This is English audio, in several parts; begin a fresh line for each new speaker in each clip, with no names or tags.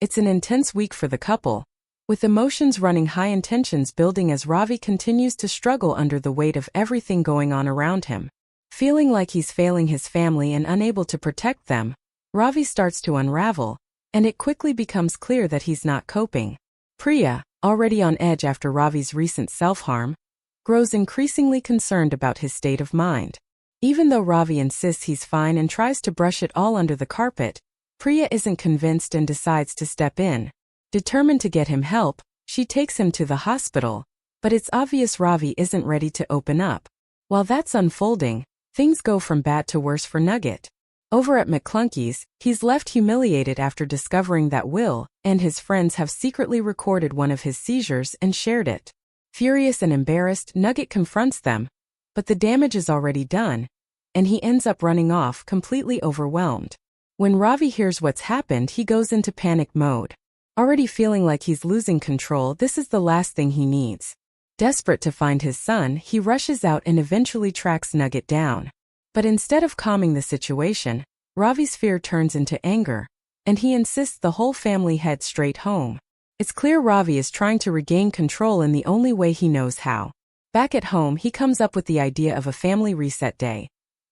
It's an intense week for the couple, with emotions running high and tensions building as Ravi continues to struggle under the weight of everything going on around him. Feeling like he's failing his family and unable to protect them, Ravi starts to unravel, and it quickly becomes clear that he's not coping. Priya, already on edge after Ravi's recent self-harm, grows increasingly concerned about his state of mind. Even though Ravi insists he's fine and tries to brush it all under the carpet, Priya isn't convinced and decides to step in. Determined to get him help, she takes him to the hospital, but it's obvious Ravi isn't ready to open up. While that's unfolding, things go from bad to worse for Nugget. Over at McClunky's, he's left humiliated after discovering that Will and his friends have secretly recorded one of his seizures and shared it. Furious and embarrassed, Nugget confronts them, but the damage is already done, and he ends up running off completely overwhelmed. When Ravi hears what's happened, he goes into panic mode. Already feeling like he's losing control, this is the last thing he needs. Desperate to find his son, he rushes out and eventually tracks Nugget down. But instead of calming the situation, Ravi's fear turns into anger, and he insists the whole family head straight home. It's clear Ravi is trying to regain control in the only way he knows how. Back at home, he comes up with the idea of a family reset day.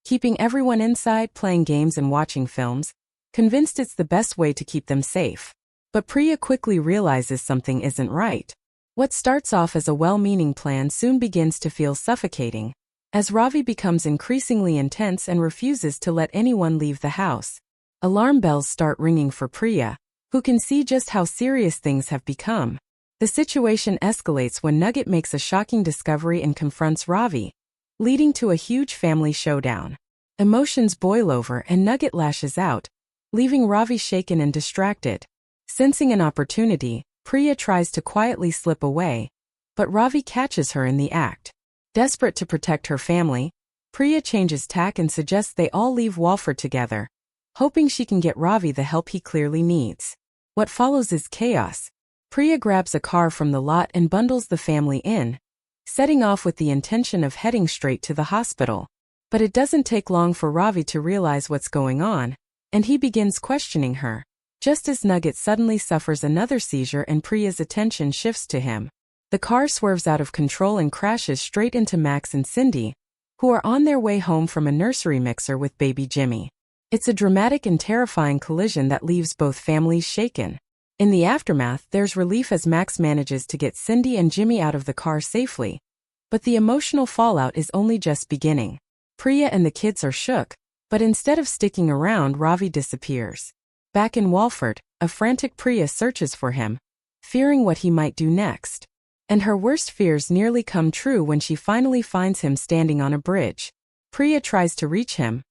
Keeping everyone inside, playing games and watching films, convinced it's the best way to keep them safe. But Priya quickly realizes something isn't right. What starts off as a well-meaning plan soon begins to feel suffocating, as Ravi becomes increasingly intense and refuses to let anyone leave the house. Alarm bells start ringing for Priya, who can see just how serious things have become. The situation escalates when Nugget makes a shocking discovery and confronts Ravi, leading to a huge family showdown. Emotions boil over and Nugget lashes out, leaving Ravi shaken and distracted. Sensing an opportunity, Priya tries to quietly slip away, but Ravi catches her in the act. Desperate to protect her family, Priya changes tack and suggests they all leave Walford together, hoping she can get Ravi the help he clearly needs. What follows is chaos. Priya grabs a car from the lot and bundles the family in, setting off with the intention of heading straight to the hospital. But it doesn't take long for Ravi to realize what's going on, and he begins questioning her. Just as Nugget suddenly suffers another seizure and Priya's attention shifts to him, the car swerves out of control and crashes straight into Max and Cindy, who are on their way home from a nursery mixer with baby Jimmy. It's a dramatic and terrifying collision that leaves both families shaken. In the aftermath, there's relief as Max manages to get Cindy and Jimmy out of the car safely, but the emotional fallout is only just beginning. Priya and the kids are shook, but instead of sticking around, Ravi disappears. Back in Walford, a frantic Priya searches for him, fearing what he might do next. And her worst fears nearly come true when she finally finds him standing on a bridge. Priya tries to reach him,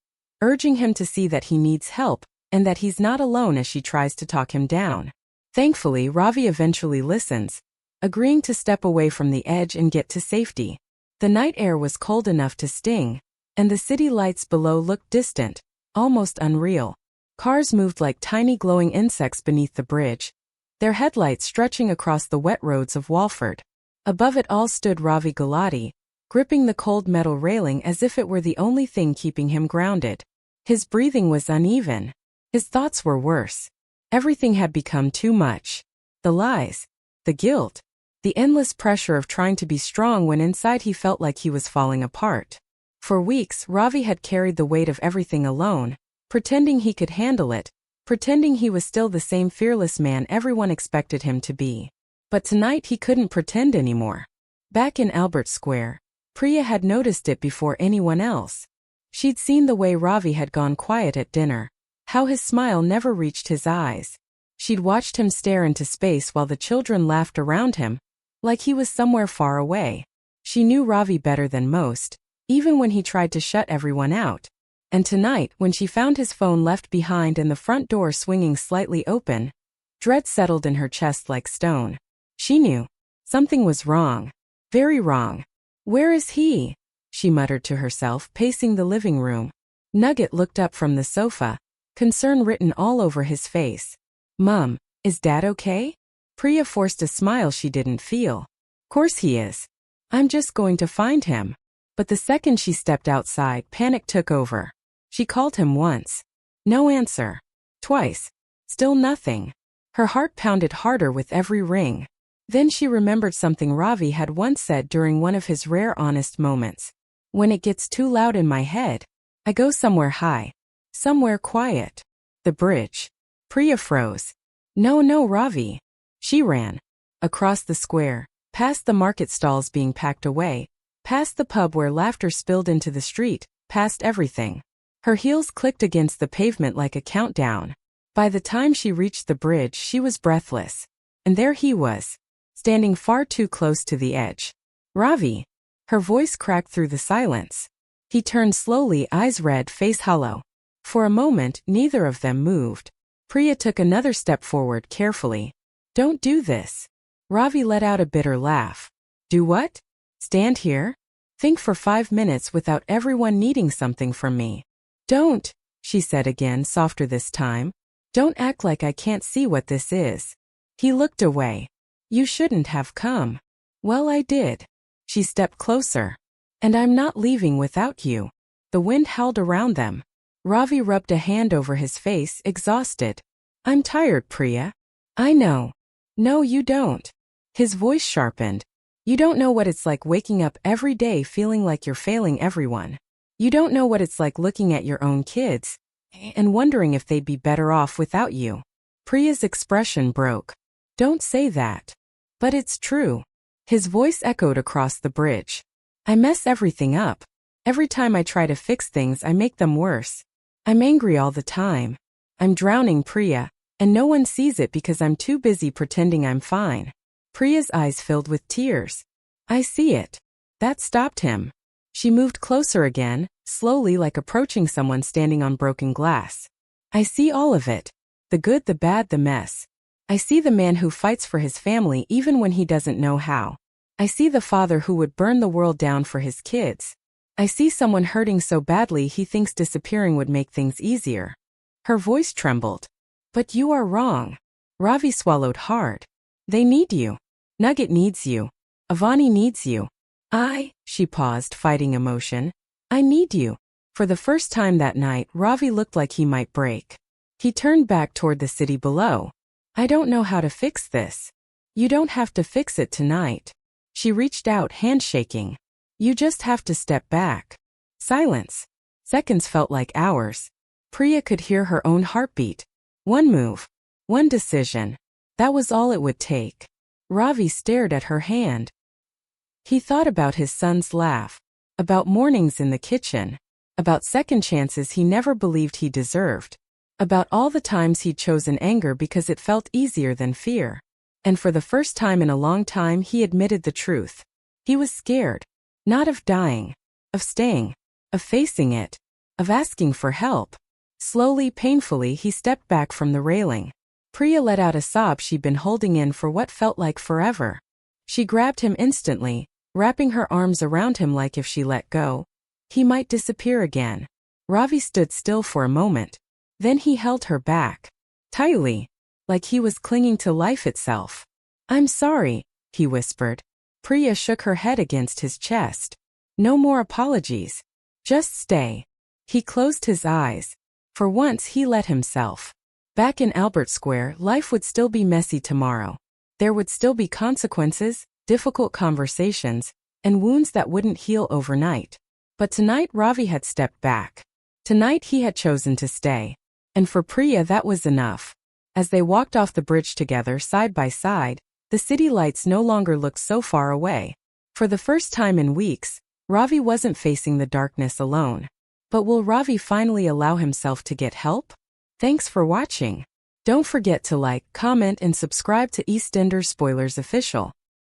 urging him to see that he needs help, and that he's not alone as she tries to talk him down. Thankfully, Ravi eventually listens, agreeing to step away from the edge and get to safety. The night air was cold enough to sting, and the city lights below looked distant, almost unreal. Cars moved like tiny glowing insects beneath the bridge, their headlights stretching across the wet roads of Walford. Above it all stood Ravi Gulati, gripping the cold metal railing as if it were the only thing keeping him grounded. His breathing was uneven. His thoughts were worse. Everything had become too much. The lies, the guilt, the endless pressure of trying to be strong when inside he felt like he was falling apart. For weeks, Ravi had carried the weight of everything alone, pretending he could handle it, pretending he was still the same fearless man everyone expected him to be. But tonight he couldn't pretend anymore. Back in Albert Square, Priya had noticed it before anyone else. She'd seen the way Ravi had gone quiet at dinner, how his smile never reached his eyes. She'd watched him stare into space while the children laughed around him, like he was somewhere far away. She knew Ravi better than most, even when he tried to shut everyone out. And tonight, when she found his phone left behind and the front door swinging slightly open, dread settled in her chest like stone. She knew. Something was wrong. Very wrong. Where is he? She muttered to herself, pacing the living room. Nugget looked up from the sofa, concern written all over his face. Mum, is Dad okay? Priya forced a smile she didn't feel. Course he is. I'm just going to find him. But the second she stepped outside, panic took over. She called him once. No answer. Twice. Still nothing. Her heart pounded harder with every ring. Then she remembered something Ravi had once said during one of his rare honest moments. When it gets too loud in my head, I go somewhere high. Somewhere quiet. The bridge. Priya froze. No, Ravi. She ran. Across the square, past the market stalls being packed away, past the pub where laughter spilled into the street, past everything. Her heels clicked against the pavement like a countdown. By the time she reached the bridge, she was breathless. And there he was, standing far too close to the edge. Ravi. Her voice cracked through the silence. He turned slowly, eyes red, face hollow. For a moment, neither of them moved. Priya took another step forward carefully. Don't do this. Ravi let out a bitter laugh. Do what? Stand here? Think for 5 minutes without everyone needing something from me. Don't, she said again, softer this time. Don't act like I can't see what this is. He looked away. You shouldn't have come. Well, I did. She stepped closer. And I'm not leaving without you. The wind howled around them. Ravi rubbed a hand over his face, exhausted. I'm tired, Priya. I know. No, you don't. His voice sharpened. You don't know what it's like waking up every day feeling like you're failing everyone. You don't know what it's like looking at your own kids and wondering if they'd be better off without you. Priya's expression broke. Don't say that. But it's true. His voice echoed across the bridge. I mess everything up. Every time I try to fix things, I make them worse. I'm angry all the time. I'm drowning, Priya, and no one sees it because I'm too busy pretending I'm fine. Priya's eyes filled with tears. I see it. That stopped him. She moved closer again, slowly, like approaching someone standing on broken glass. I see all of it. The good, the bad, the mess. I see the man who fights for his family even when he doesn't know how. I see the father who would burn the world down for his kids. I see someone hurting so badly he thinks disappearing would make things easier. Her voice trembled. But you are wrong. Ravi swallowed hard. They need you. Nugget needs you. Avani needs you. She paused, fighting emotion. I need you. For the first time that night, Ravi looked like he might break. He turned back toward the city below. I don't know how to fix this. You don't have to fix it tonight. She reached out, hand shaking. You just have to step back. Silence. Seconds felt like hours. Priya could hear her own heartbeat. One move. One decision. That was all it would take. Ravi stared at her hand. He thought about his son's laugh. About mornings in the kitchen. About second chances he never believed he deserved. About all the times he'd chosen anger because it felt easier than fear. And for the first time in a long time he admitted the truth. He was scared. Not of dying. Of staying. Of facing it. Of asking for help. Slowly, painfully, he stepped back from the railing. Priya let out a sob she'd been holding in for what felt like forever. She grabbed him instantly, wrapping her arms around him like if she let go, he might disappear again. Ravi stood still for a moment. Then he held her back. Tightly. Like he was clinging to life itself. I'm sorry, he whispered. Priya shook her head against his chest. No more apologies. Just stay. He closed his eyes. For once he let himself. Back in Albert Square, life would still be messy tomorrow. There would still be consequences, difficult conversations, and wounds that wouldn't heal overnight. But tonight Ravi had stepped back. Tonight he had chosen to stay. And for Priya that was enough. As they walked off the bridge together side by side, the city lights no longer looked so far away. For the first time in weeks, Ravi wasn't facing the darkness alone. But will Ravi finally allow himself to get help? Thanks for watching. Don't forget to like, comment, and subscribe to EastEnders Spoilers Official.